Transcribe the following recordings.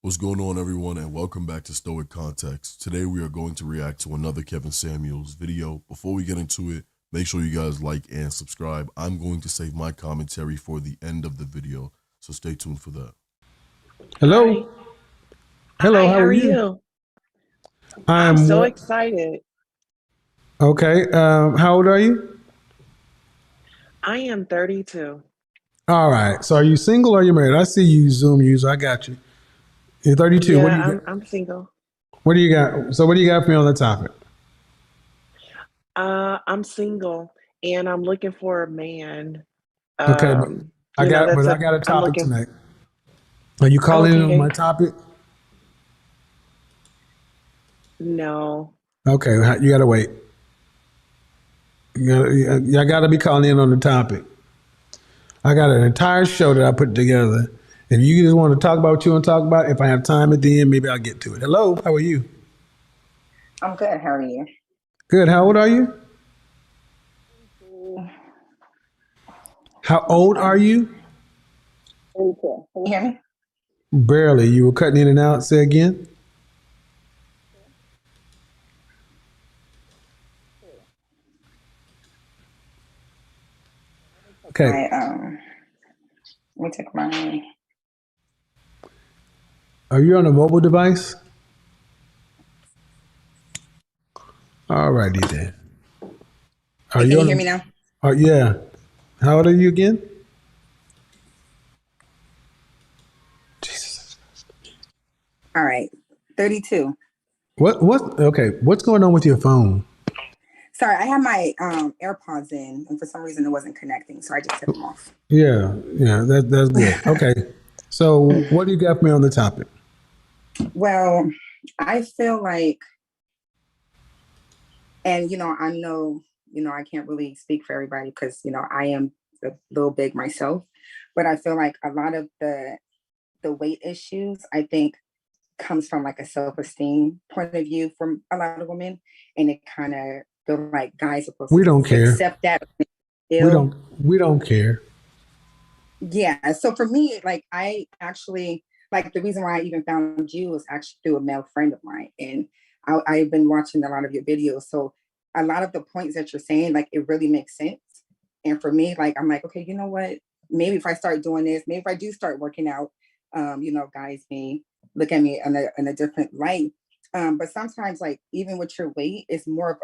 What's going on, everyone, and welcome back to Stoic Context. Today we are going to react to another Kevin Samuels video. Before we get into it, make sure you guys like and subscribe. I'm going to save my commentary for the end of the video, so stay tuned for that. Hello. Hi. Hello, Hi, how how are are you? you? I'm I'm so well. excited. Okay. How old are you? I am 32. All right. So are you single or are you married? I see you Zoom user. I got you. You're 32. What Yeah, do you got? I'm single. What do you got? So what do you got for me on the topic? I'm single and I'm looking for a man. Okay, but That's I a got a I'm topic looking. tonight. Are you Oh, calling in on my okay. topic? No. Okay, you gotta wait. I gotta be calling in on the topic. I got an entire show that I put together. If you just want to talk about what you want to talk about, if I have time at the end, maybe I'll get to it. Hello, how are you? I'm good. How are you? Good. How old are you? Mm, How old are you? 32. Can you hear me? Barely. You were cutting in and out. Say again. Okay. My let me take my. Are you on a mobile device? Alrighty then. Are Hey, you can you on hear a? me now? Oh yeah. How old are you again? Jesus. All right, 32. What? Okay. What's going on with your phone? Sorry, I had my AirPods in, and for some reason it wasn't connecting, so I just took them off. Yeah. Yeah. That's good. Okay. So what do you got for me on the topic? Well, I feel like, and I know, I can't really speak for everybody because I am a little big myself, but I feel like a lot of the weight issues, I think, comes from like a self-esteem point of view from a lot of women, and it kind of feel like guys are supposed We to don't care. accept that We ill. don't. We don't care. Yeah, so for me, like, I actually, like, the reason why I even found you was actually through a male friend of mine, and I've been watching a lot of your videos, so a lot of the points that you're saying, like, it really makes sense. And for me, like, I'm like, okay, you know what, maybe if I start doing this, maybe if I do start working out, guys may look at me in a different light. But sometimes, like, even with your weight, it's more of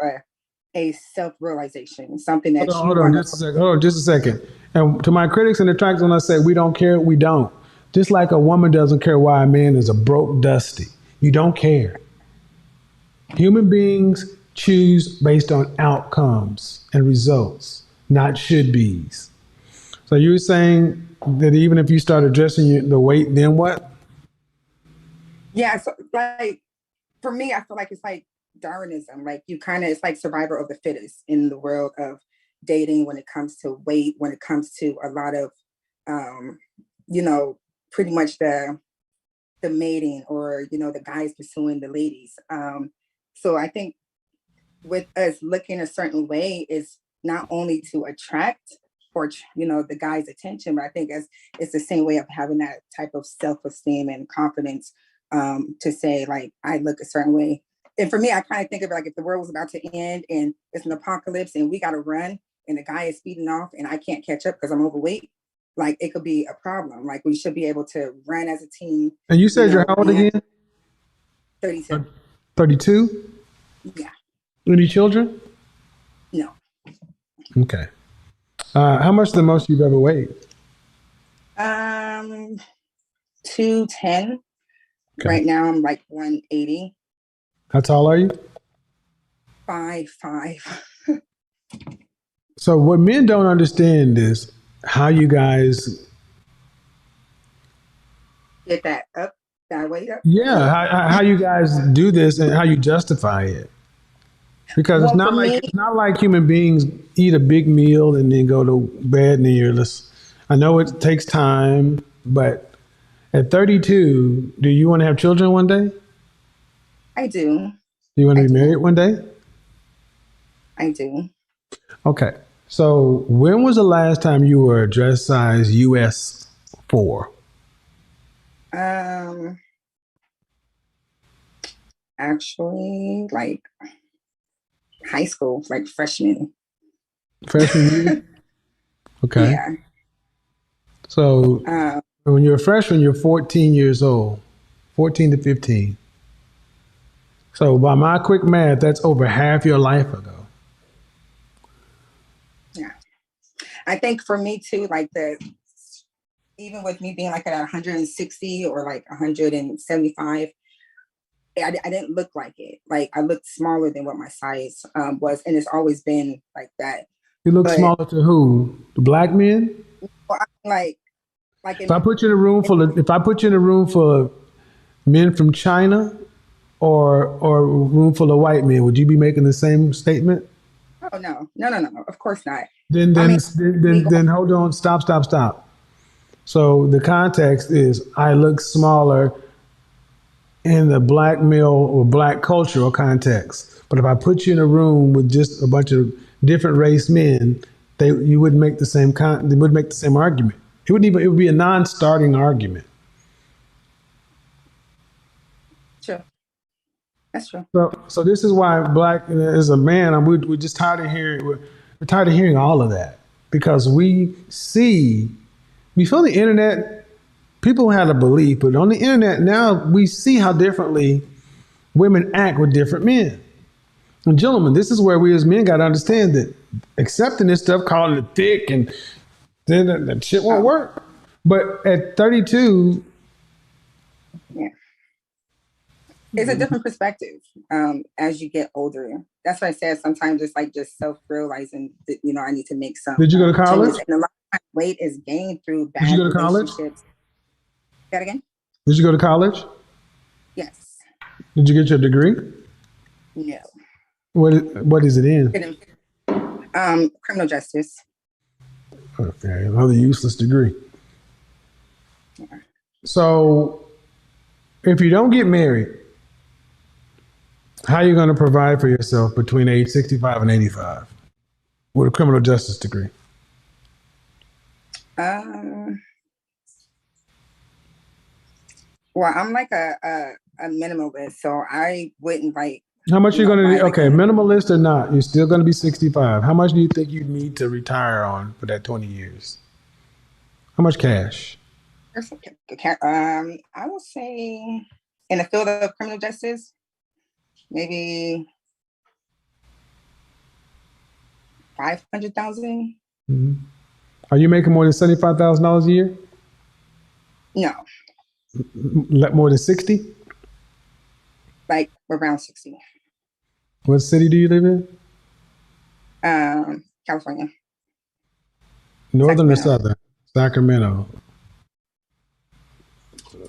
a self-realization, something that you Hold on, want just a second. Hold on, just a second. And to my critics and detractors, when I say we don't care, we don't. Just like a woman doesn't care why a man is a broke dusty. You don't care. Human beings choose based on outcomes and results, not should be's. So you were saying that even if you start addressing the weight, then what? yeah, so like, for me, I feel like it's like Darwinism. Like, you kind of, it's like survivor of the fittest in the world of dating, when it comes to weight, when it comes to a lot of, um, you know, pretty much the mating, or the guys pursuing the ladies. So I think with us looking a certain way is not only to attract, or the guy's attention, but I think it's the same way of having that type of self-esteem and confidence, to say, like, I look a certain way. And for me, I kind of think of it like, if the world was about to end and it's an apocalypse and we got to run, and the guy is speeding off and I can't catch up because I'm overweight, like, it could be a problem. Like, we should be able to run as a team, And you said you're how old being again? 32. 32? Yeah, Any children? no. Okay. How much the most you've ever weighed? Um, 210. Okay. Right now I'm like 180. How tall are you? 5'5". So what men don't understand is how you guys, Get that up, that weight up. yeah, how you guys do this and how you justify it. Because Well, for me, it's not like human beings eat a big meal and then go to bed and then you're just. I know it takes time, but at 32, do you want to have children one day? Do I do. you want to I be married do. one day? I do. Okay. So when was the last time you were a dress size US 4? Um, Actually, like high school, like freshman. Freshman year? Okay. Yeah. So Um, when you're a freshman, you're 14 years old, 14 to 15. So by my quick math, that's over half your life ago. yeah. I think for me too, like even with me being like at 160 or like 175, I didn't look like it. Like I looked smaller than what my size was, and it's always been like that. You look But smaller to who? The black men? well, like If I put you in a room full of, if I put you in a room full of men from China or a room full of white men, would you be making the same statement? oh no, of course not. Then I then mean, then me then, going, then hold on, stop. So the context is I look smaller in the black male or black cultural context. But if I put you in a room with just a bunch of different race men, you wouldn't make the same they would make the same argument. It would be a non-starting argument. true, that's true. So this is why black as a man, we're just tired of hearing we're tired of hearing all of that because we feel the internet. People had a belief, but on the internet now we see how differently women act with different men. And gentlemen, this is where we as men got to understand that accepting this stuff, calling it thick, and then that shit won't Oh, work. But at 32, yeah. It's a different perspective as you get older. That's why I said sometimes it's like just self-realizing that, I need to make some did you go to changes. college? And a lot of times weight is gained through Did you bad go to college? relationships. That again? Did you go to college? Yes. Did you get your degree? No. What is it in? Criminal justice. Okay, another useless degree. Yeah. So if you don't get married, how are you going to provide for yourself between age 65 and 85 with a criminal justice degree? Well, I'm like a minimalist, so I wouldn't like, How much are you going to buy need? like Okay, a, minimalist or not, you're still going to be 65. How much do you think you need to retire on for that 20 years? How much cash? I would say in the field of criminal justice, maybe 500,000. Mhm. Are you making more than $75,000 a year? No, More than 60? like around 60. What city do you live in? California, Northern or Sacramento. southern? Sacramento.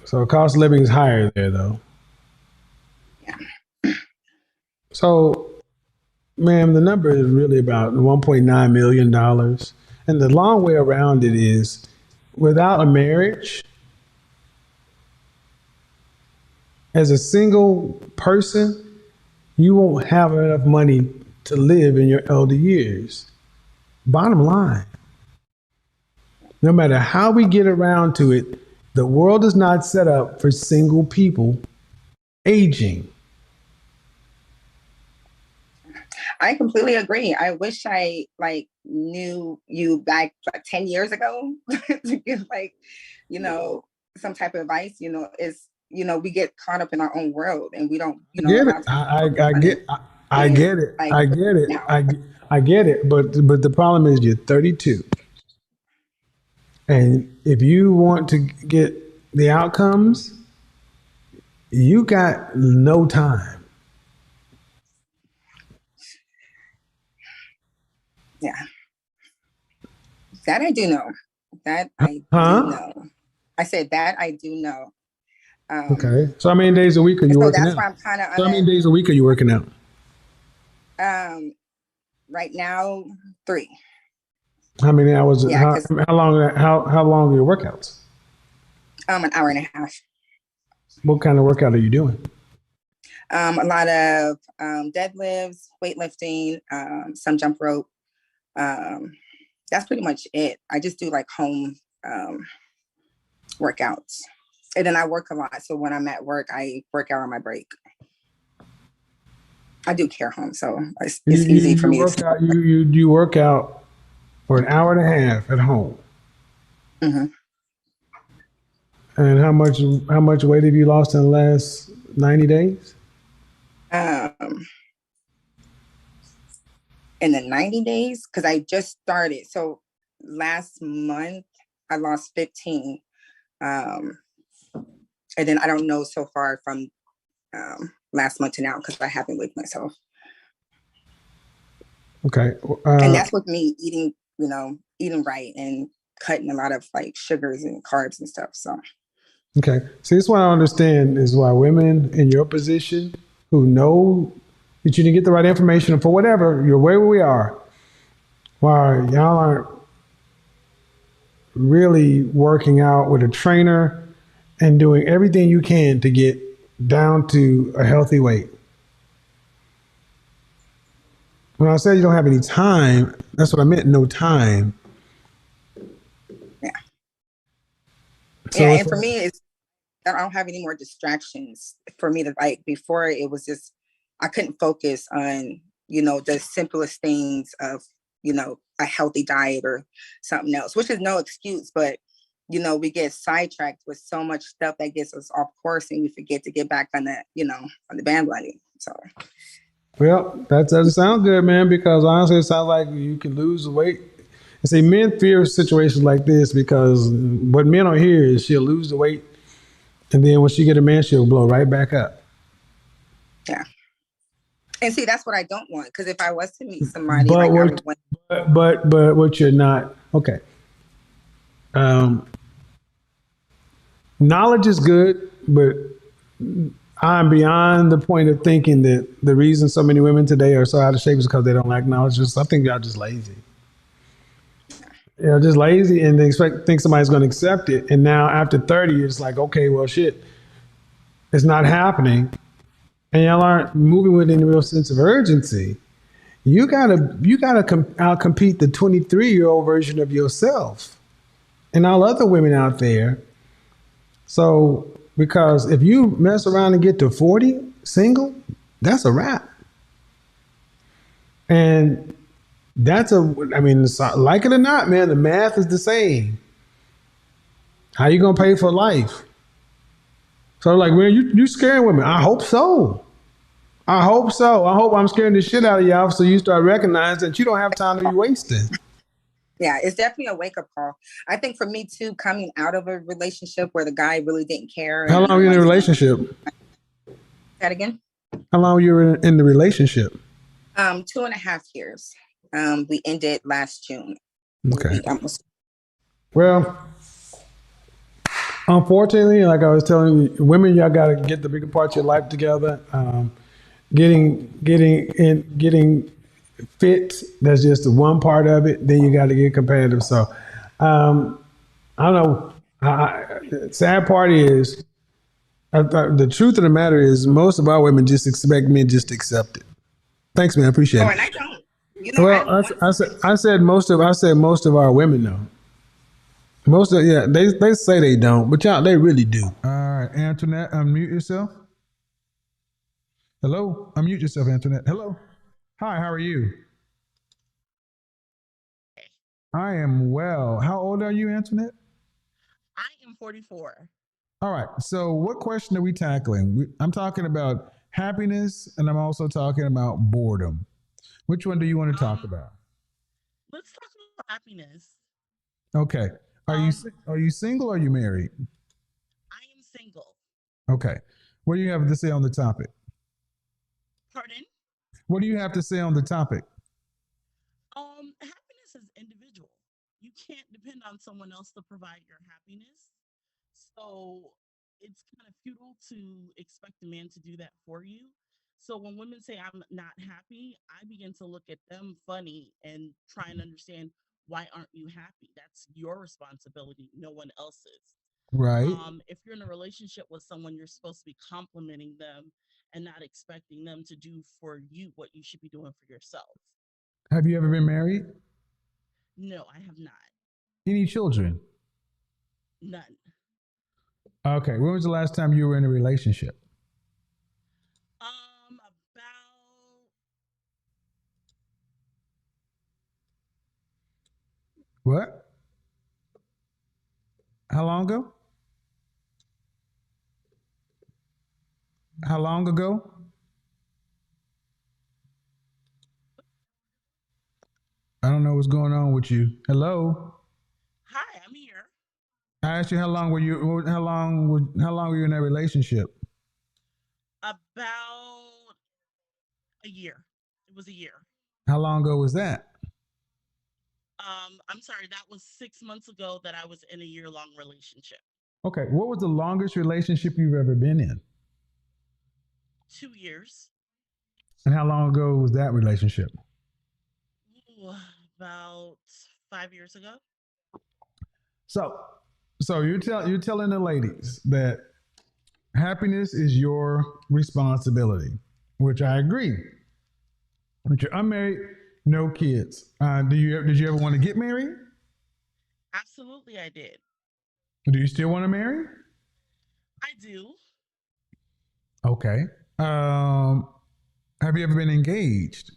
So cost of living is higher there, though. Yeah. So, ma'am, the number is really about $1.9 million. And the long way around it is without a marriage, as a single person, you won't have enough money to live in your elder years. Bottom line, no matter how we get around to it, the world is not set up for single people aging. I completely agree. I wish I like knew you back like 10 years ago to give like, some type of advice. We get caught up in our own world and we don't, I a get lot it. of times we focus on it I and get it. like I get it. now. I get it. But the problem is you're 32, and if you want to get the outcomes, you got no time. Yeah. That I do know. That I do Huh? know. I said that I do know. Okay. So how many days a week are you So working that's out? why I'm kind of So on how many days a week are you working out? right now 3. How many hours? Yeah, because How long are your workouts? an hour and a half. What kind of workout are you doing? A lot of deadlifts, weightlifting, some jump rope. That's pretty much it. I just do like home workouts. And then I work a lot. So when I'm at work, I work out on my break. I do care home, so You, it's easy for you me to work stay. out. You work out for an hour and a half at home. Hmm. And how much weight have you lost in the last 90 days? Um, in the 90 days, because I just started. So last month I lost 15. Um, and then I don't know so far from last month to now because I haven't weighed myself. Okay. And that's with me eating, eating right and cutting a lot of like sugars and carbs and stuff. So Okay. See, this is what I understand is why women in your position who know that you didn't get the right information for whatever, you're where we are, why y'all aren't really working out with a trainer and doing everything you can to get down to a healthy weight. When I said you don't have any time, that's what I meant, no time. yeah. So Yeah. it's And for me, it's I don't have any more distractions for me to like before it was just I couldn't focus on, the simplest things of, a healthy diet or something else, which is no excuse, but we get sidetracked with so much stuff that gets us off course and we forget to get back on that, on the bandwagon. So well, that doesn't sound good, man, because honestly, it sounds like you can lose weight. And see, men fear situations like this because what men don't hear is she'll lose the weight, and then when she get a man, she'll blow right back up. yeah. And see, that's what I don't want. Because if I was to meet somebody, But like I what, would want. but what you're not okay. Um, Knowledge is good, but I'm beyond the point of thinking that the reason so many women today are so out of shape is because they don't like knowledge. Just I think y'all just lazy. Just lazy, and they think somebody's going to accept it. And now after 30, it's like, okay, well, shit, it's not happening, and y'all aren't moving with any real sense of urgency. You gotta outcompete the 23-year-old version of yourself and all other women out there. So because if you mess around and get to 40 single, that's a wrap. And I mean, like it or not, man, the math is the same. How you gonna pay for life? So like, man, you scaring women. I hope so. I hope so. I hope I'm scaring the shit out of y'all so you start recognizing that you don't have time to be wasting. Yeah, it's definitely a wake up call. I think for me too, coming out of a relationship where the guy really didn't care How long and were you in a wanted to be relationship? that again. How long were you in the relationship? 2.5 years. We ended last June. Okay. We almost. Well, unfortunately, like I was telling you, women, y'all got to get the bigger parts of your life together. Getting fit. That's just the one part of it. Then you got to get competitive. So, I don't know. Sad part is the truth of the matter is most of our women just expect men just to accept it. Thanks, man. I appreciate Oh, it. and I don't. I Well, want somebody. I said most of our women know. Most of yeah, they say they don't, but y'all they really do. All right, Antoinette, unmute yourself. Hello, unmute yourself, Antoinette. Hello. Hi, how are you? I am well. How old are you, Antoinette? I am 44. All right. So, what question are we tackling? I'm talking about happiness, and I'm also talking about boredom. Which one do you want to talk about? Let's talk about happiness. Okay. Are you single or are you married? I am single. Okay. What do you have to say on the topic? Pardon? What do you have to say on the topic? Happiness is individual. You can't depend on someone else to provide your happiness. So it's kind of futile to expect a man to do that for you. So when women say I'm not happy, I begin to look at them funny and try and understand why aren't you happy? That's your responsibility, no one else's. Right. If you're in a relationship with someone, you're supposed to be complimenting them and not expecting them to do for you what you should be doing for yourself. Have you ever been married? No, I have not. Any children? None. Okay. When was the last time you were in a relationship? About What? How long ago? How long ago? I don't know what's going on with you. Hello. Hi, I'm here. I asked you how long were you? How long were you in that relationship? About a year. It was a year. How long ago was that? I'm sorry, that was 6 months ago that I was in a year-long relationship. Okay. What was the longest relationship you've ever been in? 2 years. And how long ago was that relationship? Ooh, about 5 years ago. So you're telling the ladies that happiness is your responsibility, which I agree. But you're unmarried, no kids. Did you ever want to get married? Absolutely, I did. Do you still want to marry? I do. Okay. Have you ever been engaged?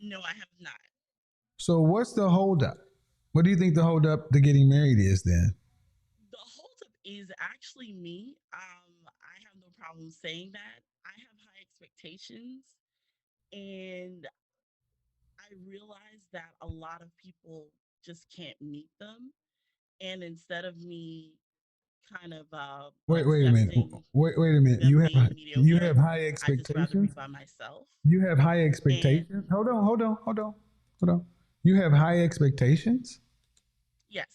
No, I have not. So what's the holdup? What do you think the holdup to getting married is then? The holdup is actually me. I have no problem saying that. I have high expectations, and I realize that a lot of people just can't meet them. And instead of me kind of Wait a minute. accepting Wait a minute. them being You have mediocre, high I just rather be expectations. by myself. You have high And expectations. Hold on. You have high expectations. yes,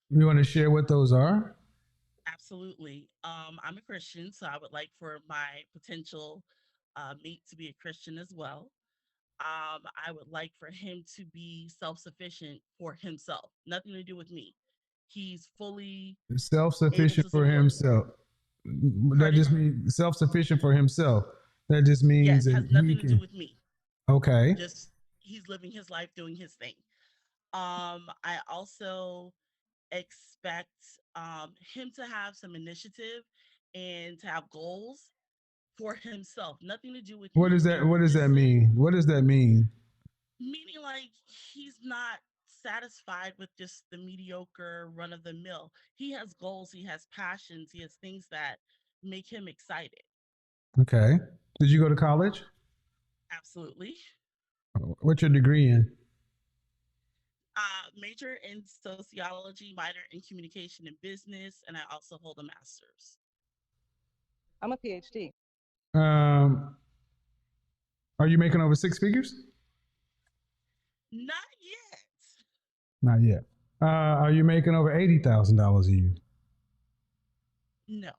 You want to share what those are? absolutely. I'm a Christian, so I would like for my potential mate to be a Christian as well. I would like for him to be self sufficient for himself, nothing to do with me. He's fully able Self-sufficient to for support. himself. That Pardon? just means self-sufficient for himself. That just means Yes, that has he nothing to do can. with me. Okay. Just he's living his life, doing his thing. I also expect him to have some initiative and to have goals for himself, nothing to do with What me. does that? And What does that this is mean? What does that mean? meaning like he's not satisfied with just the mediocre run of the mill. He has goals, he has passions, he has things that make him excited. Okay. Did you go to college? Absolutely. What's your degree in? Major in sociology, minor in communication and business, and I also hold a master's. I'm a PhD. Um, are you making over six figures? Not yet. Not yet. Are you making over $80,000 a year? No,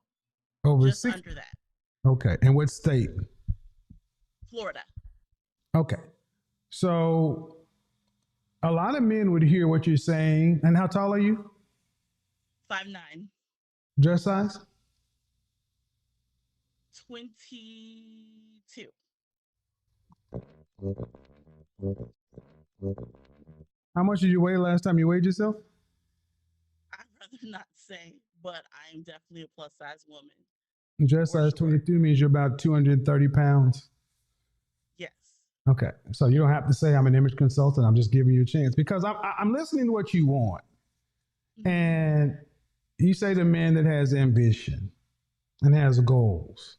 Over just six. under that. Okay. And what state? Florida. Okay. So a lot of men would hear what you're saying. And how tall are you? 5'9", Dress size? 22. How much did you weigh last time you weighed yourself? I'd rather not say, but I am definitely a plus size woman. Dress For size sure. 22 means you're about 230 pounds. Yes. Okay. So you don't have to say I'm an image consultant. I'm just giving you a chance because I'm listening to what you want. Mhm. And you say the man that has ambition and has goals.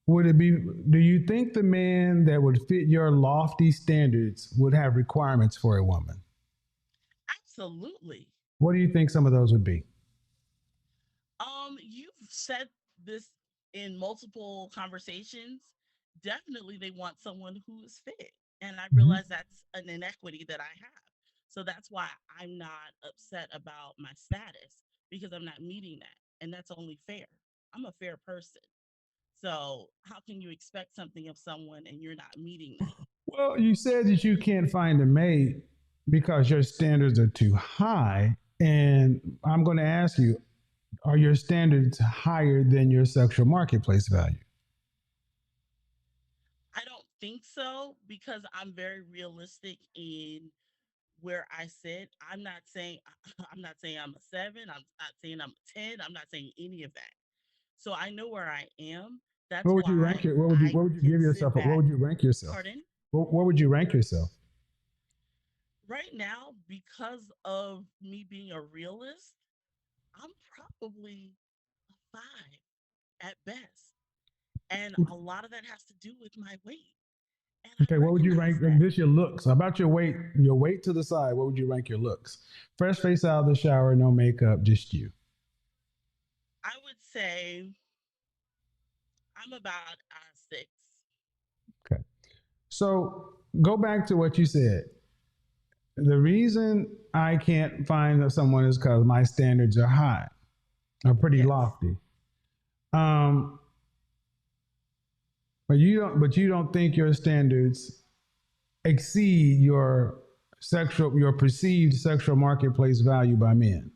Do you think the man that would fit your lofty standards would have requirements for a woman? Absolutely. What do you think some of those would be? You've said this in multiple conversations. Definitely they want someone who is fit. And I Mhm. realize that's an inequity that I have. So that's why I'm not upset about my status because I'm not meeting that. And that's only fair. I'm a fair person. So how can you expect something of someone and you're not meeting that? Well, you said that you can't find a mate because your standards are too high. And I'm going to ask you, are your standards higher than your sexual marketplace value? I don't think so because I'm very realistic in where I sit. I'm not saying I'm a 7, I'm not saying I'm a 10, I'm not saying any of that. So I know where I am. That's What would you rank why it? I What would you can give sit yourself? What back. would you rank yourself? Pardon? What would you rank yourself? Right now, because of me being a realist, I'm probably a 5 at best. And a lot of that has to do with my weight. And I Okay, what would you recognize rank that. this your looks? How about your weight to the side? What would you rank your looks? Fresh face out of the shower, no makeup, just you. I would say I'm about a 6. Okay. So go back to what you said. The reason I can't find someone is because my standards are high, are pretty Yes, lofty. Um, but you don't think your standards exceed your perceived sexual marketplace value by men.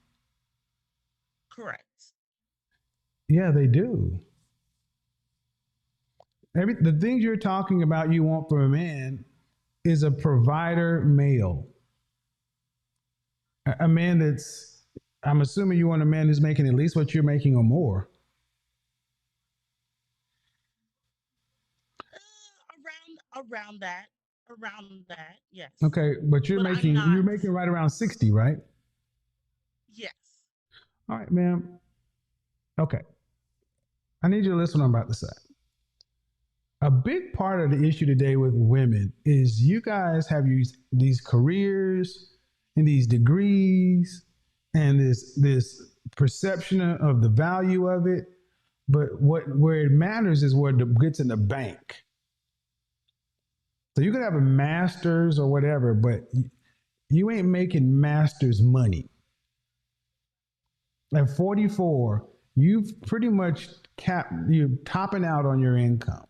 correct. Yeah, they do. The things you're talking about you want from a man is a provider male. A man that's, I'm assuming you want a man who's making at least what you're making or more. Around that, yes. Okay, but But I'm not. you're making right around 60, right? Yes. All right, ma'am. Okay. I need you to listen to what I'm about to say. A big part of the issue today with women is you guys have these careers and these degrees and this perception of the value of it, but where it matters is where it gets in the bank. So you could have a master's or whatever, but you ain't making master's money. At 44, you've pretty much you're topping out on your income.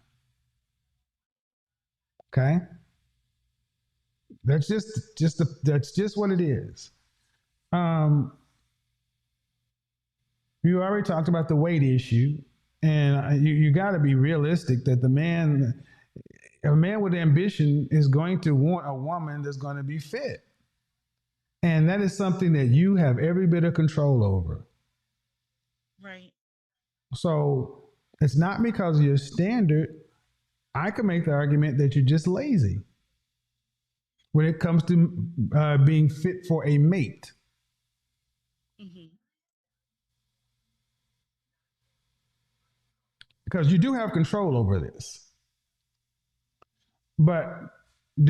Okay, that's just what it is. Um, you already talked about the weight issue, and you got to be realistic that a man with ambition is going to want a woman that's going to be fit, and that is something that you have every bit of control over. Right. So it's not because of your standard. I could make the argument that you're just lazy when it comes to being fit for a mate. Hmm. Because you do have control over this. But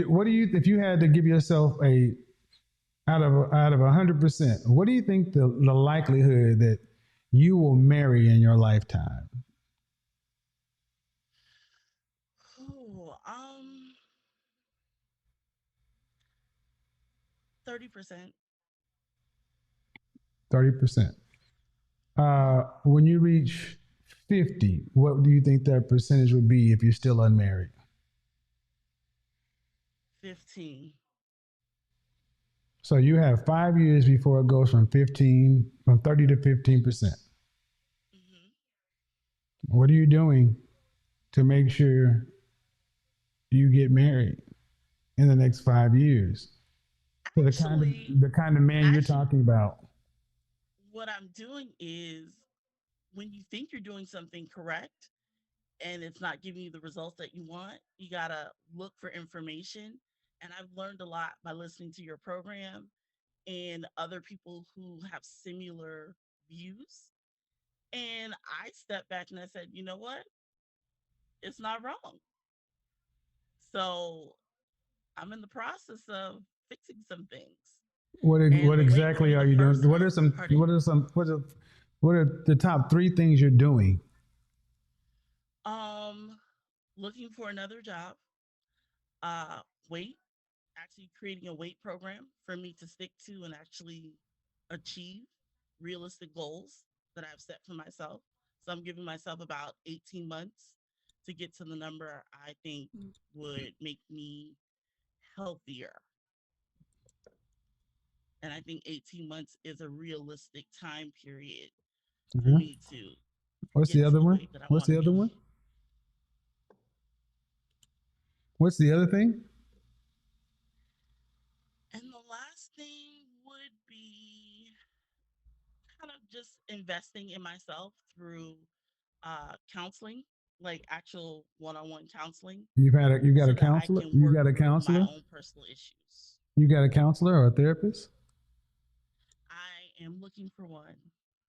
what do you, if you had to give yourself out of 100%, what do you think the likelihood that you will marry in your lifetime? Oh, 30%. 30%. When you reach 50, what do you think that percentage would be if you're still unmarried? 15. So you have 5 years before it goes from 30 to 15%. Hmm. What are you doing to make sure you get married in the next 5 years for Actually, the kind of man you're actually, talking about? what I'm doing is when you think you're doing something correct and it's not giving you the results that you want, you got to look for information. And I've learned a lot by listening to your program and other people who have similar views. And I stepped back and I said, you know what? It's not wrong. So I'm in the process of fixing some things. And What the weight would exactly be are the you doing? first one. Pardon? What are the top three things you're doing? Um, Looking for another job, uh, weight, actually creating a weight program for me to stick to and actually achieve realistic goals that I've set for myself. So I'm giving myself about 18 months to get to the number I think would make me healthier. And I think 18 months is a realistic time period for Mhm. me to What's the get to other the one? weight that I What's want to the other be. one? What's the other thing? And the last thing would be kind of just investing in myself through counseling, like actual one-on-one counseling, You got a so that I counselor. can You work got a through my counselor. own personal issues. You got a counselor or a therapist? I am looking for one.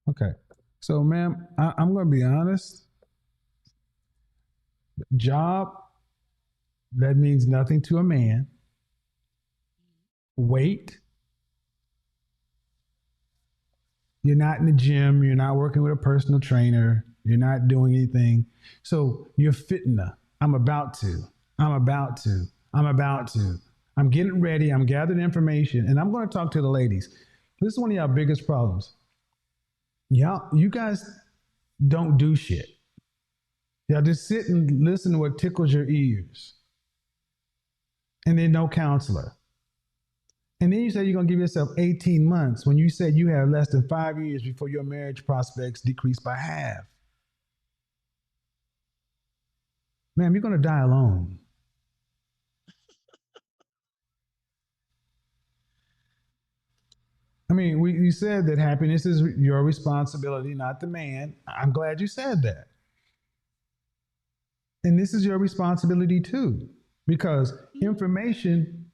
Okay. So, ma'am, I'm going to be honest. Job, that means nothing to a man. Weight, you're not in the gym. You're not working with a personal trainer. You're not doing anything. So you're fitna. I'm about to. I'm about to. I'm about to. I'm getting ready. I'm gathering information. And I'm going to talk to the ladies. This is one of y'all biggest problems. You guys don't do shit. Y'all just sit and listen to what tickles your ears. And then no counselor. And then you say you're going to give yourself 18 months when you said you have less than 5 years before your marriage prospects decrease by half. Ma'am, you're going to die alone. I mean, we said that happiness is your responsibility, not the man. I'm glad you said that. And this is your responsibility too, because information,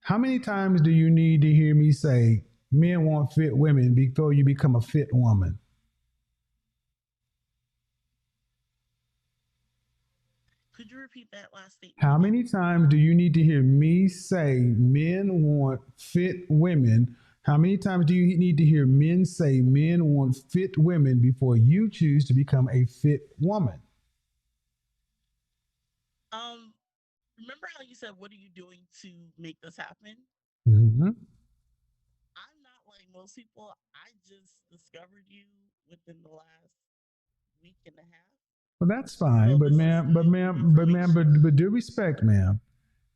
how many times do you need to hear me say men want fit women before you become a fit woman? Could you repeat that last statement? How many times do you need to hear me say men want fit women? How many times do you need to hear men say men want fit women before you choose to become a fit woman? Remember how you said, what are you doing to make this happen? Mm-hmm. I'm not like most people. I just discovered you within the last week and a half. Well, that's fine, So but this is ma'am, but new ma'am, but ma'am, information. but due respect, ma'am,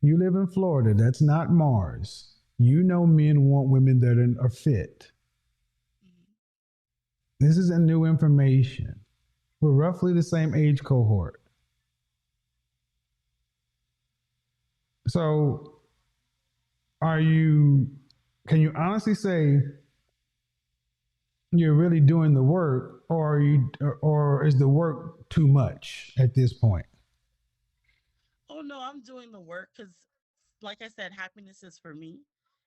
you live in Florida. That's not Mars. You know men want women that are fit. Mhm. This is a new information. We're roughly the same age cohort. So, can you honestly say you're really doing the work, or is the work too much at this point? Oh no, I'm doing the work because, like I said, happiness is for me,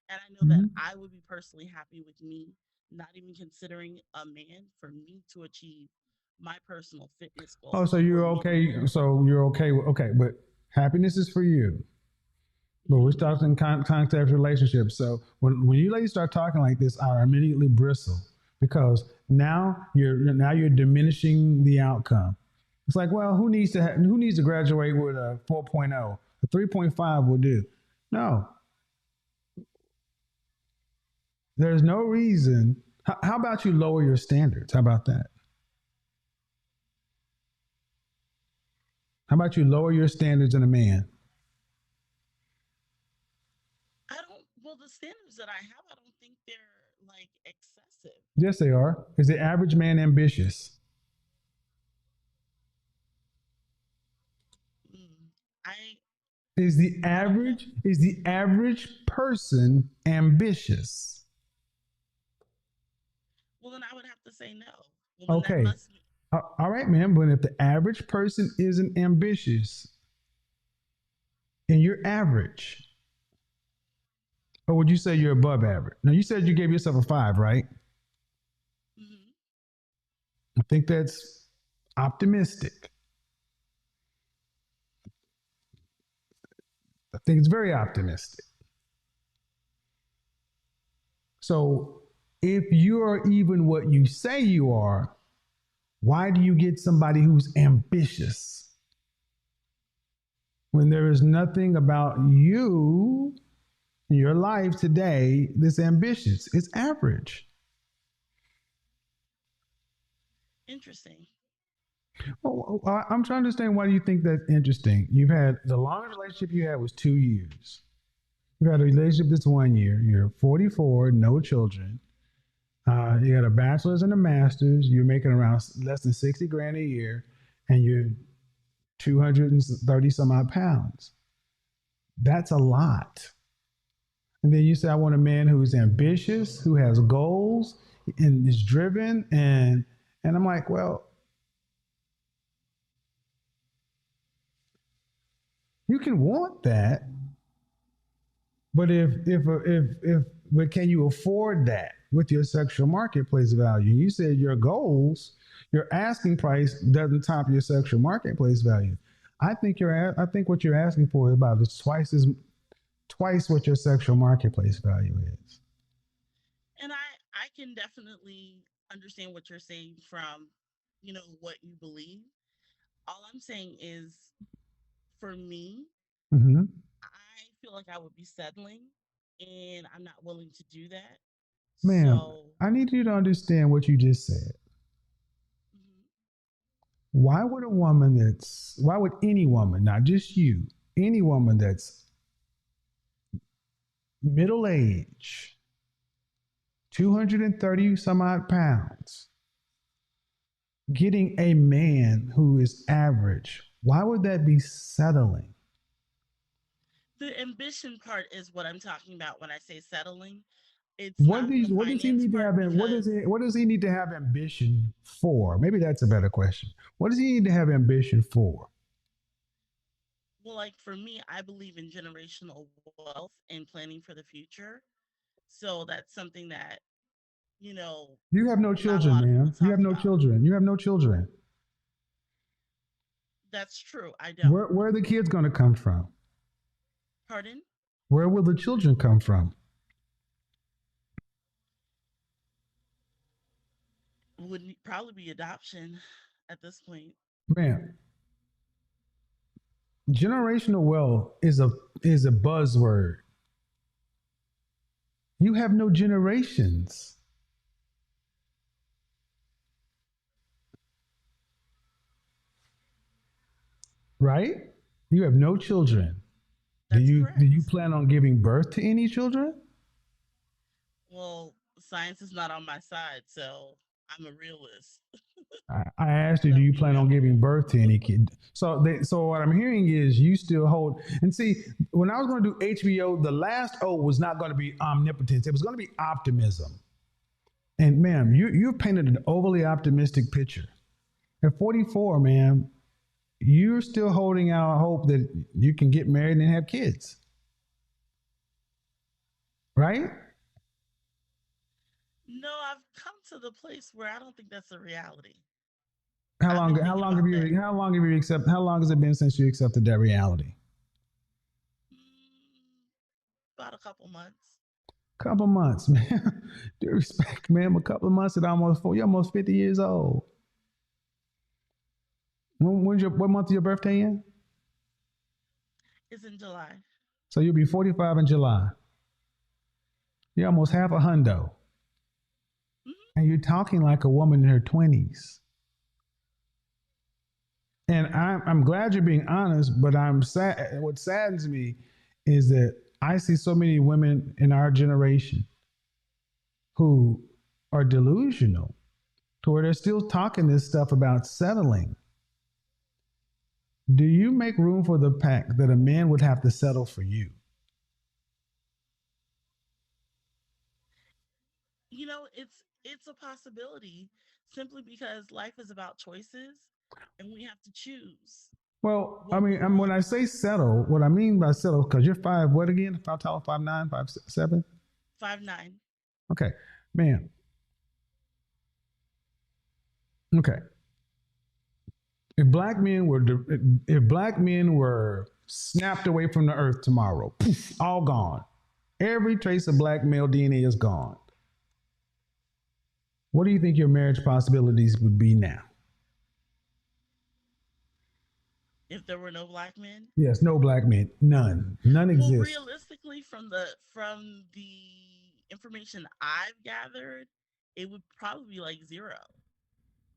and I know that Mhm. I would be personally happy with me, not even considering a man, for me to achieve my personal fitness Oh, goals so for you're me to be okay. happy. So you're okay. Okay, but happiness is for you. But we're Mhm. talking context relationships. So when you ladies start talking like this, I immediately bristle because now you're diminishing the outcome. It's like, well, who needs to graduate with a 4.0? A 3.5 will do. No, there's no reason. How about you lower your standards? How about that? How about you lower your standards in a man? I don't. Well, the standards that I have, I don't think they're like excessive. Yes, they are. Is the average man ambitious? Mm, I Is the I don't know. average person ambitious? Well, then I would have to say no. Well, then that Okay. must be. All right, man. But if the average person isn't ambitious and you're average, or would you say you're above average? Now, you said you gave yourself a 5, right? Mhm. I think that's optimistic. I think it's very optimistic. So, if you're even what you say you are, why do you get somebody who's ambitious when there is nothing about you in your life today that's ambitious? It's average. Interesting. Well, I'm trying to understand, why do you think that's interesting? You've had the longest relationship you had was 2 years. You had a relationship that's 1 year. You're 44, no children. You got a bachelor's and a master's. You're making around less than 60 grand a year, and you're 230 some odd pounds. That's a lot. And then you say, I want a man who's ambitious, who has goals, and is driven. And I'm like, well, you can want that, But but can you afford that with your sexual marketplace value? You said your goals, your asking price doesn't top your sexual marketplace value. I think what you're asking for is twice what your sexual marketplace value is. And I can definitely understand what you're saying from, what you believe. All I'm saying is, for me, Mm-hmm. I feel like I would be settling, and I'm not willing to do that. Ma'am, So, I need you to understand what you just said. mhm, Why would any woman, not just you, any woman that's middle age, 230 some odd pounds, getting a man who is average, why would that be settling? the ambition part is what I'm talking about when I say settling. It's What not the does what does he finance need to part have? because, What does he need to have ambition for? Maybe that's a better question. What does he need to have ambition for? well, like for me, I believe in generational wealth and planning for the future. So that's something that, you know, You have no not a children, lot of people man. You have talk no about. children. You have no children. That's true. I don't. Where are the kids going to come from? Pardon? Where will the children come from? Would probably be adoption at this point. Man, generational wealth is a buzzword. You have no generations, right? You have no children. That's Do you correct. plan on giving birth to any children? Well, science is not on my side, so I'm a realist. I asked you, do Let you me plan on know. giving birth to any kid? So what I'm hearing is you still hold. And see, when I was going to do HBO, the last O was not going to be omnipotence. It was going to be optimism. And ma'am, you've painted an overly optimistic picture. At 44, ma'am, you're still holding out hope that you can get married and have kids, right? No, I've come to the place where I don't think that's a reality. How I've long? been thinking about that. How long has it been since you accepted that reality? Mm, about a couple months. Couple months, man. Due respect, man. A couple of months at you're almost 50 years old. What month is your birthday in? It's in July. So you'll be 45 in July. You're almost half a hundo. Hmm. And you're talking like a woman in her 20s. And I'm glad you're being honest, but I'm sad. What saddens me is that I see so many women in our generation who are delusional to where they're still talking this stuff about settling. Do you make room for the fact that a man would have to settle for you? It's a possibility simply because life is about choices and we have to choose Well, I what we mean, when want. I say settle, what I mean by settle, because you're five, what again? Five tall, 5'9", 5'7"? 5'9". Okay, man. Okay. If black men were snapped away from the earth tomorrow, poof, all gone. Every trace of black male DNA is gone. What do you think your marriage possibilities would be now? If there were no black men, Yes, no black men, none, none well, exist. realistically, from the information I've gathered, it would probably be like zero.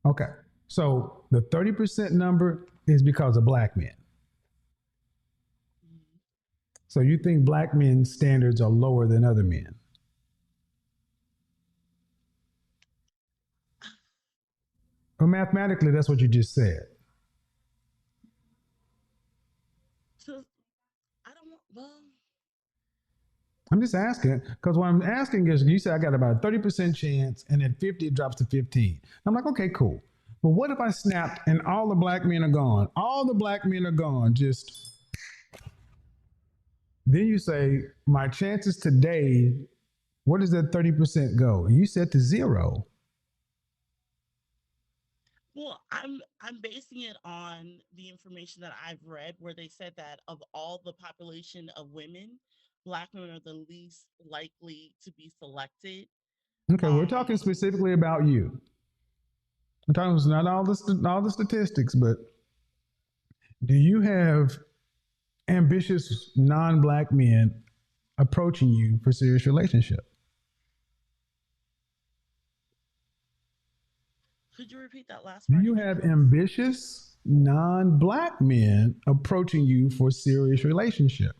Okay, so the 30% number is because of black men. Mhm. So you think black men's standards are lower than other men? Well, mathematically, that's what you just said. So I don't want. Well, I'm just asking because what I'm asking is you said I got about a 30% chance and at 50 it drops to 15. I'm like, okay, cool. But what if I snapped and all the black men are gone? All the black men are gone. Just Then you say, my chances today, where does that 30% go? And you said to zero. Well, I'm basing it on the information that I've read where they said that of all the population of women, black women are the least likely to be selected. Okay, we're talking Um, specifically about you. I'm talking not all the statistics, but do you have ambitious non-black men approaching you for serious relationship? could you repeat that last Do part you again, have please? ambitious non-black men approaching you for serious relationship?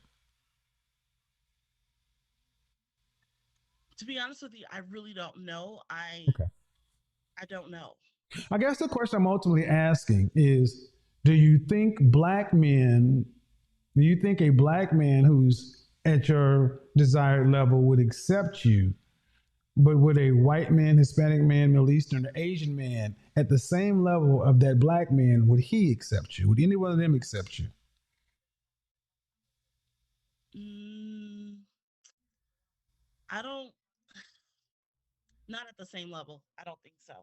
To be honest with you, I really don't know. Okay. I don't know. I guess the question I'm ultimately asking is, do you think black men, do you think a black man who's at your desired level would accept you, but would a white man, Hispanic man, Middle Eastern, or Asian man at the same level of that black man, would he accept you? Would any one of them accept you? Mm, I don't. Not at the same level. I don't think so.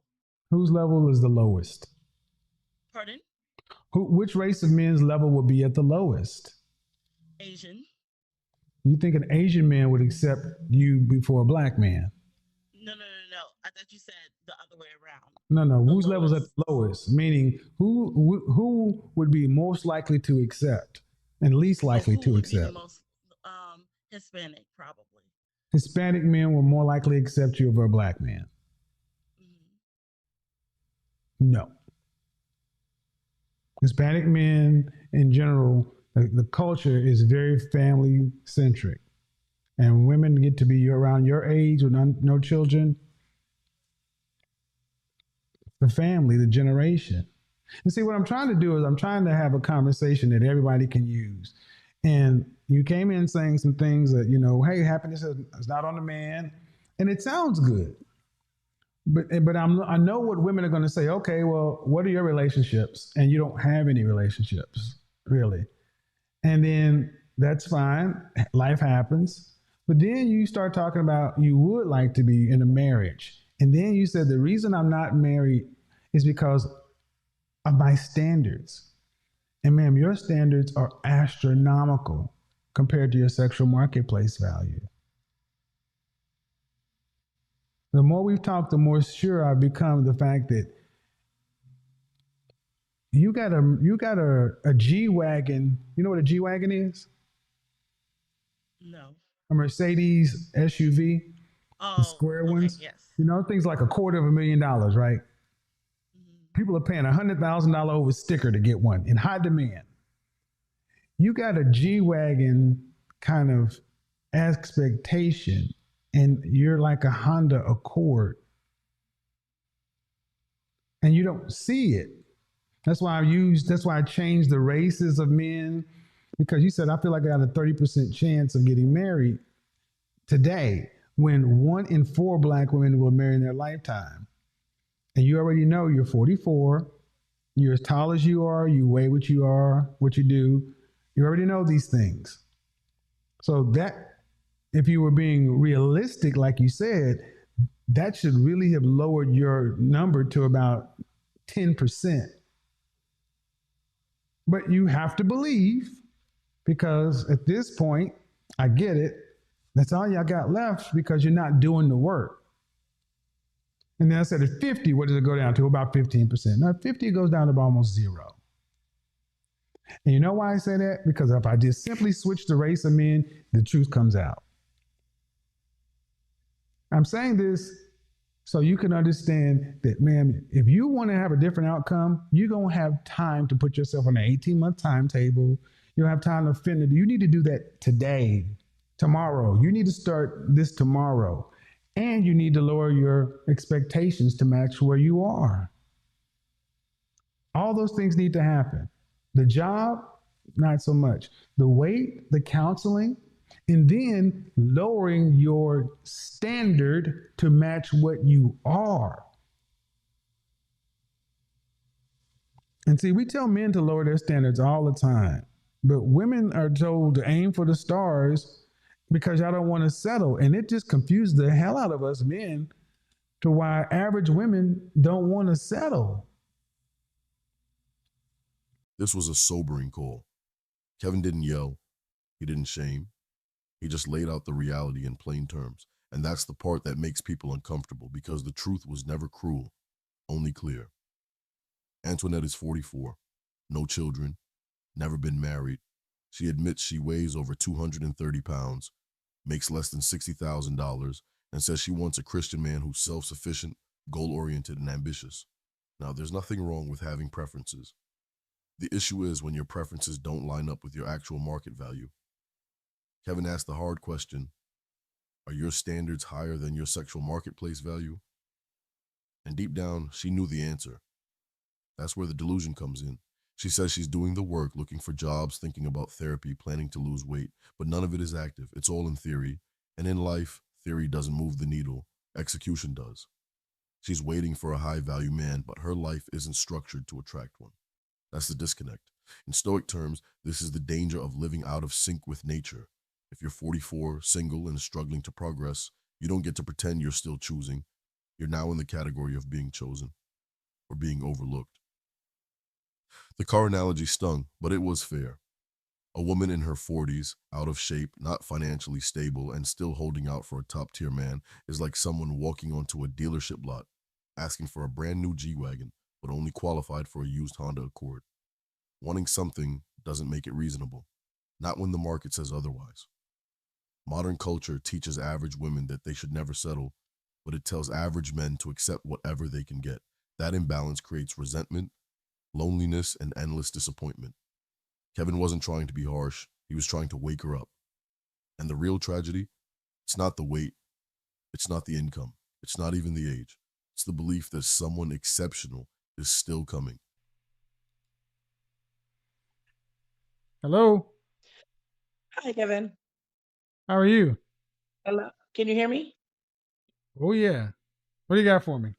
Whose level is the lowest? Pardon? Which race of men's level would be at the lowest? Asian? You think an Asian man would accept you before a black man? No, no, no, no. I thought you said the other way around. No, no. The Whose level is at lowest. the lowest? Meaning, who would be most likely to accept and least So likely who to would be the accept? most Hispanic, probably? Hispanic men will more likely accept you over a black man. Hmm. No. Hispanic men in general, the culture is very family centric. And women get to be around your age with no children, the family, the generation. And see, what I'm trying to do is I'm trying to have a conversation that everybody can use. And you came in saying some things that, hey, happiness is not on the man. And it sounds good. But I know what women are going to say. Okay, well, what are your relationships? And you don't have any relationships, really. And then that's fine. Life happens. But then you start talking about you would like to be in a marriage. And then you said the reason I'm not married is because of my standards. And ma'am, your standards are astronomical compared to your sexual marketplace value. The more we've talked, the more sure I've become the fact that you got a G wagon. You know what a G wagon is? No. A Mercedes SUV, the Oh, square okay. ones. Yes. Things like $250,000, right? Hmm. People are paying $100,000 over sticker to get one in high demand. You got a G wagon kind of expectation, and you're like a Honda Accord, and you don't see it. That's why I changed the races of men, because you said I feel like I got a 30% chance of getting married today when 1 in 4 black women will marry in their lifetime. And you already know you're 44, you're as tall as you are, you weigh what you are, what you do. You already know these things. So that, if you were being realistic, like you said, that should really have lowered your number to about 10%. But you have to believe, because at this point, I get it. That's all y'all got left because you're not doing the work. And then I said at 50, what does it go down to? About 15%. Now, at 50, it goes down to about almost zero. And you know why I say that? Because if I just simply switch the race of men, the truth comes out. I'm saying this so you can understand that, man, if you want to have a different outcome, you're going to have time to put yourself on an 18-month timetable. You'll have time to finish. You need to do that today, tomorrow. You need to start this tomorrow. And you need to lower your expectations to match where you are. All those things need to happen. The job, not so much. The weight, the counseling, and then lowering your standard to match what you are. And see, we tell men to lower their standards all the time But women are told to aim for the stars because y'all don't want to settle. And it just confused the hell out of us men to why average women don't want to settle. This was a sobering call. Kevin didn't yell. He didn't shame. He just laid out the reality in plain terms. And that's the part that makes people uncomfortable because the truth was never cruel, only clear. Antoinette is 44, no children, never been married. She admits she weighs over 230 pounds, makes less than $60,000, and says she wants a Christian man who's self-sufficient, goal-oriented, and ambitious. Now, there's nothing wrong with having preferences. The issue is when your preferences don't line up with your actual market value. Kevin asked the hard question, are your standards higher than your sexual marketplace value? And deep down, she knew the answer. That's where the delusion comes in. She says she's doing the work, looking for jobs, thinking about therapy, planning to lose weight, but none of it is active. It's all in theory. And in life, theory doesn't move the needle. Execution does. She's waiting for a high-value man, but her life isn't structured to attract one. That's the disconnect. In Stoic terms, this is the danger of living out of sync with nature. If you're 44, single, and struggling to progress, you don't get to pretend you're still choosing. You're now in the category of being chosen or being overlooked. The car analogy stung, but it was fair. A woman in her 40s, out of shape, not financially stable, and still holding out for a top-tier man is like someone walking onto a dealership lot, asking for a brand new G-Wagon, but only qualified for a used Honda Accord. Wanting something doesn't make it reasonable, not when the market says otherwise. Modern culture teaches average women that they should never settle, but it tells average men to accept whatever they can get. That imbalance creates resentment, loneliness, and endless disappointment. Kevin wasn't trying to be harsh. He was trying to wake her up. And the real tragedy, it's not the weight. It's not the income. It's not even the age. It's the belief that someone exceptional is still coming. Hello, Hi, Kevin. how are you? Hello. Can you hear me? Oh, yeah. What do you got for me?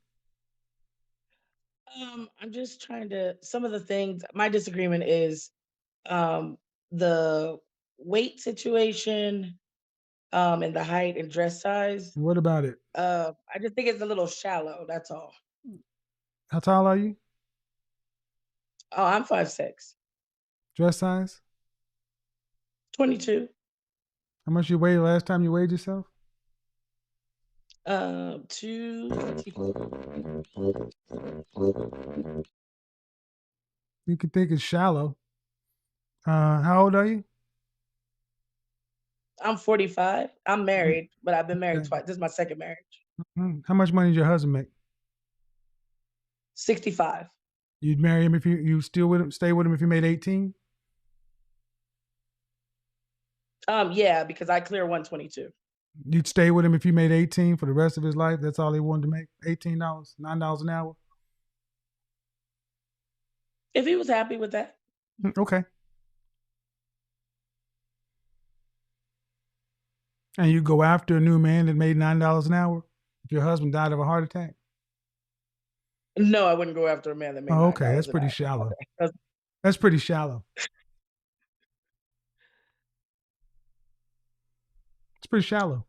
I'm just trying to, some of the things, my disagreement is um, the weight situation and the height and dress size. What about it? I just think it's a little shallow. That's all. How tall are you? Oh, I'm 5'6", Dress size? 22, How much you weighed last time you weighed yourself? 224. You could think it's shallow. How old are you? I'm 45. I'm married, but I've been married Okay. twice. This is my second marriage. How much money did your husband make? 65. You'd marry him if you still with him, stay with him if you made 18? Yeah, because I clear 122. You'd stay with him if you made 18 for the rest of his life? That's all he wanted to make? $18, $9 an hour? If he was happy with that. Okay. And you go after a new man that made $9 an hour if your husband died of a heart attack? No, I wouldn't go after a man that made Oh, $9 okay. That's an pretty hour. shallow. Okay. That's pretty shallow. It's pretty shallow.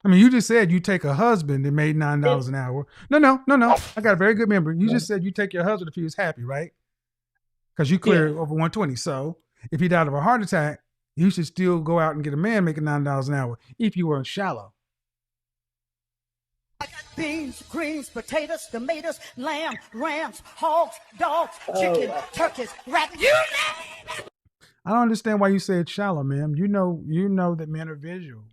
I mean, you just said you take a husband that made $9 an hour. No. I got a very good memory. You just said you take your husband if he was happy, right? Because you clear over 120. So if he died of a heart attack, you should still go out and get a man making $9 an hour if you weren't shallow. I got beans, greens, potatoes, tomatoes, lamb, rams, hogs, dogs, chicken, turkeys, rabbits. You name it. I don't understand why you say it's shallow, ma'am. You know that men are visual.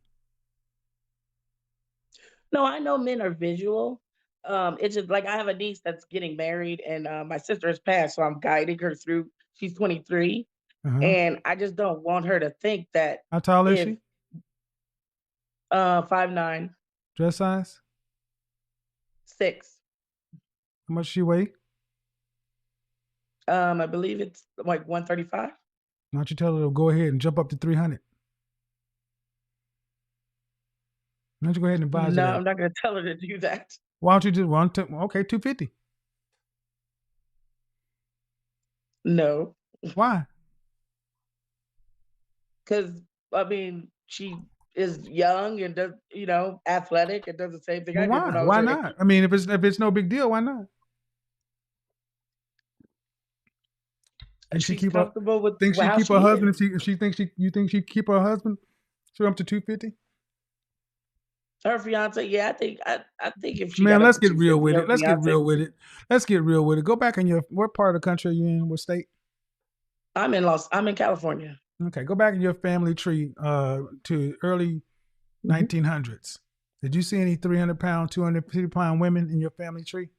No, I know men are visual. It's just like I have a niece that's getting married, and my sister has passed, so I'm guiding her through. She's 23, and I just don't want her to think that. How tall is if she? 5'9", Dress size? 6. How much she weigh? I believe it's like 135. Why don't you tell her to go ahead and jump up to 300? Why don't you go ahead and advise her No, that? I'm not going to tell her to do that. Why don't you do okay, 250? No. Why? because I mean, she is young and does, athletic and does the same thing Well, I did when why? I was Why her age. not? I mean, if it's no big deal, why not? Think she She's keep her? comfortable with Think she how keep her she husband? is. If she thinks you think she keep her husband? So up to 250. Her fiance, yeah, I think if she got Man, up let's to get real 250, with her it. Let's get fiance. real with it. Let's get real with it. Go back in what part of the country are you in? What state? I'm in California. Okay, go back in your family tree to early 1900s. Did you see any 300-pound, 250-pound women in your family tree?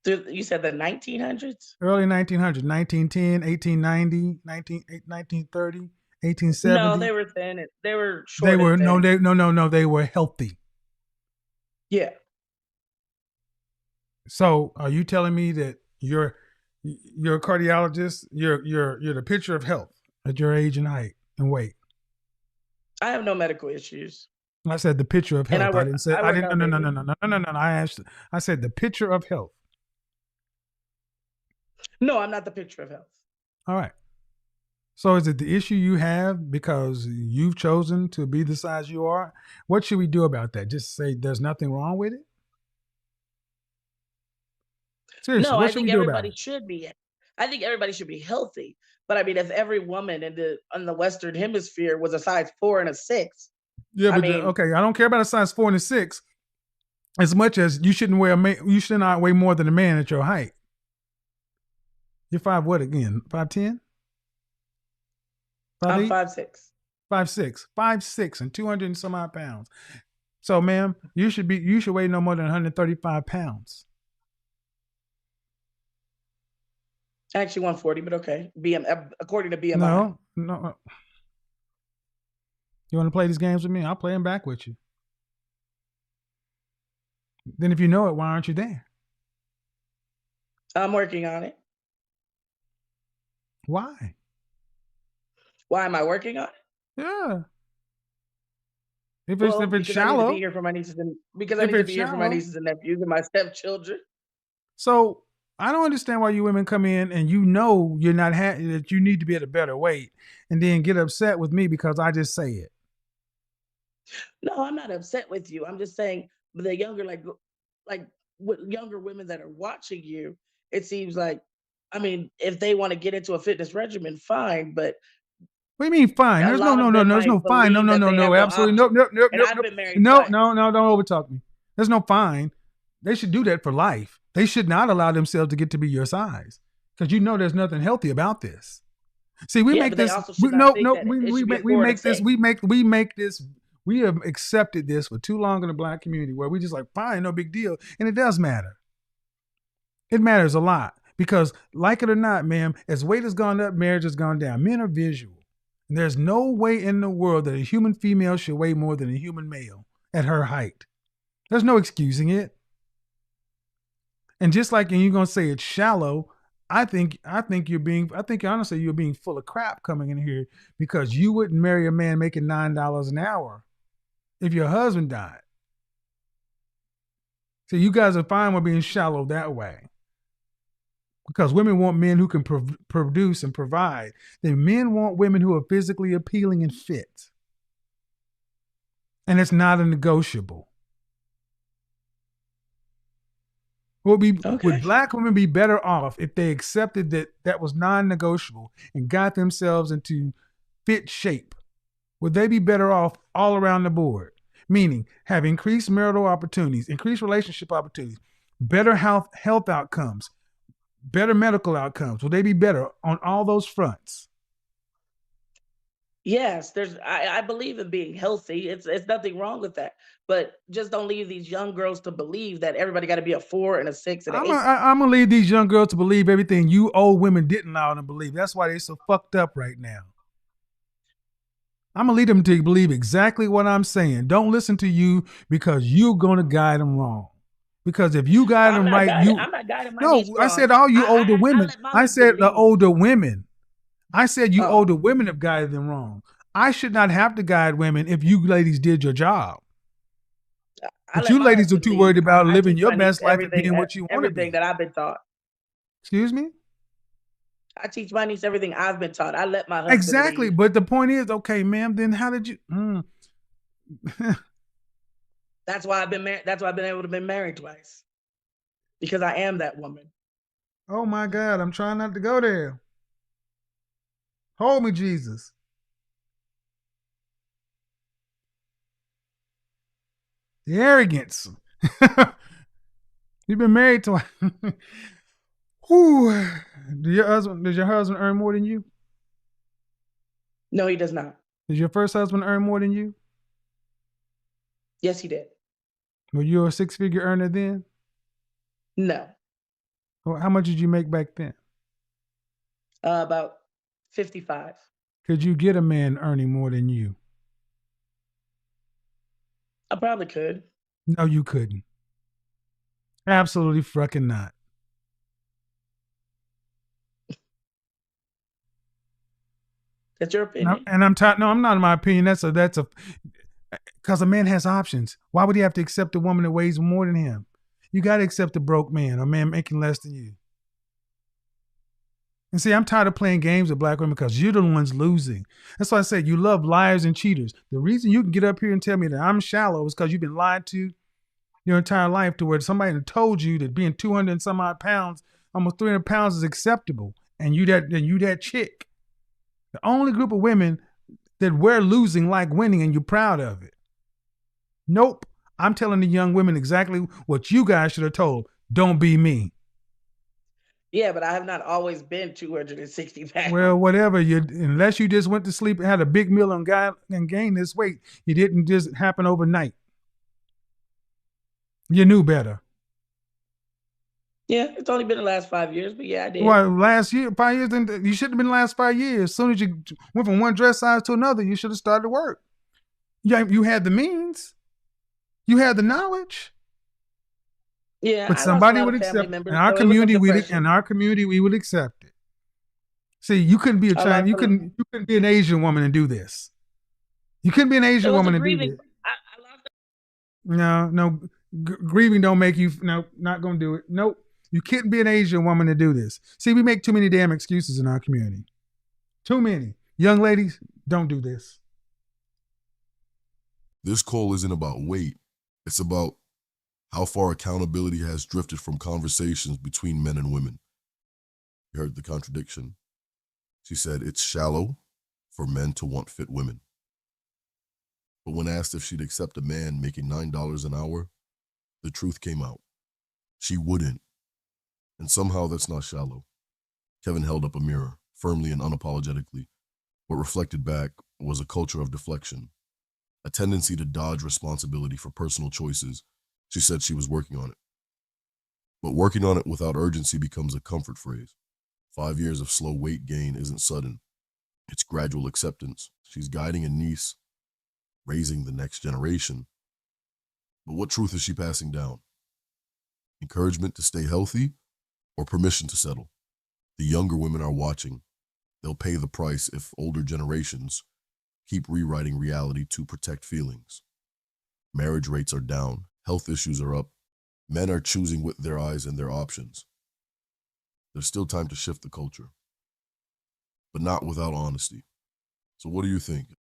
You said the 1900s? Early 1900s, 1910, 1890, 1930, No, 1870. they were thin. They were They short and were thin. no, they were healthy. Yeah. So, are you telling me that you're a cardiologist? You're the picture of health at your age and height and weight. I have no medical issues. I said the picture of And health. I didn't say. I I work didn't. out No. daily. No. I asked. I said the picture of health. No, I'm not the picture of health. All right. So is it the issue you have because you've chosen to be the size you are? What should we do about that? Just say there's nothing wrong with it? Seriously, No, what I should think we do about everybody it? should be. I think everybody should be healthy. But I mean, if every woman in the Western Hemisphere was a size 4 and a 6, Yeah, I but mean, okay, I don't care about a size 4 and a 6 as much as you you should not weigh more than a man at your height. You're 5 what again? 5'10"? I'm 5'8"? 5'6". 5'6", 5'6", and 200 and some odd pounds. So, ma'am, you should weigh no more than 135 pounds. Actually 140, but okay. According to BMI. No. You want to play these games with me? I'll play them back with you. Then if you know it, why aren't you there? I'm working on it. Why? Why am I working on it? Yeah. If Well, it's because I need to be shallow. here for my nieces and If it's shallow. nephews and my stepchildren. So I don't understand why you women come in and you know you're not that you need to be at a better weight, and then get upset with me because I just say it. No, I'm not upset with you. I'm just saying the younger, like with younger women that are watching you, it seems like, I mean, if they want to get into a fitness regimen, fine, but What do you mean fine? a There's lot of them there's no might fine. believe that they have No, no absolutely. Nope, option. nope, nope, And nope, I've nope. been married No, twice. don't overtalk me. There's no fine. They should do that for life. They should not allow themselves to get to be your size. Because you know there's nothing healthy about this. See, we Yeah, make but they this. also should not think that it We should be a we 4 and a make this. 6. We make this. We have accepted this for too long in the Black community, where we just like fine, no big deal, and it does matter. It matters a lot because, like it or not, ma'am, as weight has gone up, marriage has gone down. Men are visual, and there's no way in the world that a human female should weigh more than a human male at her height. There's no excusing it. And just like you're gonna say it's shallow, I think honestly you're being full of crap coming in here because you wouldn't marry a man making $9 an hour if your husband died. So you guys are fine with being shallow that way. Because women want men who can produce and provide. Then men want women who are physically appealing and fit. And it's not a negotiable. Would Black women be better off if they accepted that was non-negotiable and got themselves into fit shape? Would they be better off all around the board? Meaning have increased marital opportunities, increased relationship opportunities, better health outcomes, better medical outcomes. Will they be better on all those fronts? Yes, I believe in being healthy. It's nothing wrong with that. But just don't leave these young girls to believe that everybody got to be a 4 and a 6 and an 8. I'm gonna leave these young girls to believe everything you old women didn't allow them to believe. That's why they're so fucked up right now. I'm gonna lead them to believe exactly what I'm saying. Don't listen to you because you're gonna guide them wrong. Because if you guide them right, I'm not guiding my niece wrong. I said all you older women. I said the older women. I said you older women have guided them wrong. I should not have to guide women if you ladies did your job. But you ladies are too worried about living your best life and being what you want to be. Everything that I've been taught. Excuse me? I teach my niece everything I've been taught. I let my husband Exactly. lead. But the point is, okay, ma'am, then how did you? That's why I've been married. That's why I've been able to be married twice. Because I am that woman. Oh my God, I'm trying not to go there. Hold me, Jesus. The arrogance. You've been married twice. Whew. Does your husband earn more than you? No, he does not. Did your first husband earn more than you? Yes, he did. Were you a six-figure earner then? No. Well, how much did you make back then? About 55. Could you get a man earning more than you? I probably could. No, you couldn't. Absolutely fucking not. That's your opinion. And I'm tired. No, I'm not in my opinion. That's a because a man has options. Why would he have to accept a woman that weighs more than him? You got to accept a broke man, a man making less than you. And see, I'm tired of playing games with black women because you're the ones losing. That's why I said you love liars and cheaters. The reason you can get up here and tell me that I'm shallow is because you've been lied to your entire life to where somebody told you that being 200 and some odd pounds, almost 300 pounds is acceptable. And you that chick. The only group of women that we're losing like winning and you're proud of it. Nope. I'm telling the young women exactly what you guys should have told. Don't be me. Yeah, but I have not always been 260 pounds. Well, whatever. Unless you just went to sleep and had a big meal and gained this weight, it didn't just happen overnight. You knew better. Yeah, it's only been the last 5 years, but yeah, I did. Well, last year, 5 years, then you shouldn't have been the last 5 years. As soon as you went from one dress size to another, you should have started work. You had the means. You had the knowledge. Yeah, but somebody would accept in our community. We would accept it. See, you couldn't be a Chinese. You couldn't be an Asian woman and do this. You couldn't be an Asian woman and do this. No, grieving don't make you. No, not gonna do it. Nope. You couldn't be an Asian woman to do this. See, we make too many damn excuses in our community. Too many. Young ladies, don't do this. This call isn't about weight. It's about how far accountability has drifted from conversations between men and women. You heard the contradiction. She said it's shallow for men to want fit women. But when asked if she'd accept a man making $9 an hour, the truth came out. She wouldn't. And somehow that's not shallow. Kevin held up a mirror, firmly and unapologetically. What reflected back was a culture of deflection, a tendency to dodge responsibility for personal choices. She said she was working on it. But working on it without urgency becomes a comfort phrase. 5 years of slow weight gain isn't sudden. It's gradual acceptance. She's guiding a niece, raising the next generation. But what truth is she passing down? Encouragement to stay healthy or permission to settle? The younger women are watching. They'll pay the price if older generations keep rewriting reality to protect feelings. Marriage rates are down. Health issues are up. Men are choosing with their eyes and their options. There's still time to shift the culture, but not without honesty. So what do you think?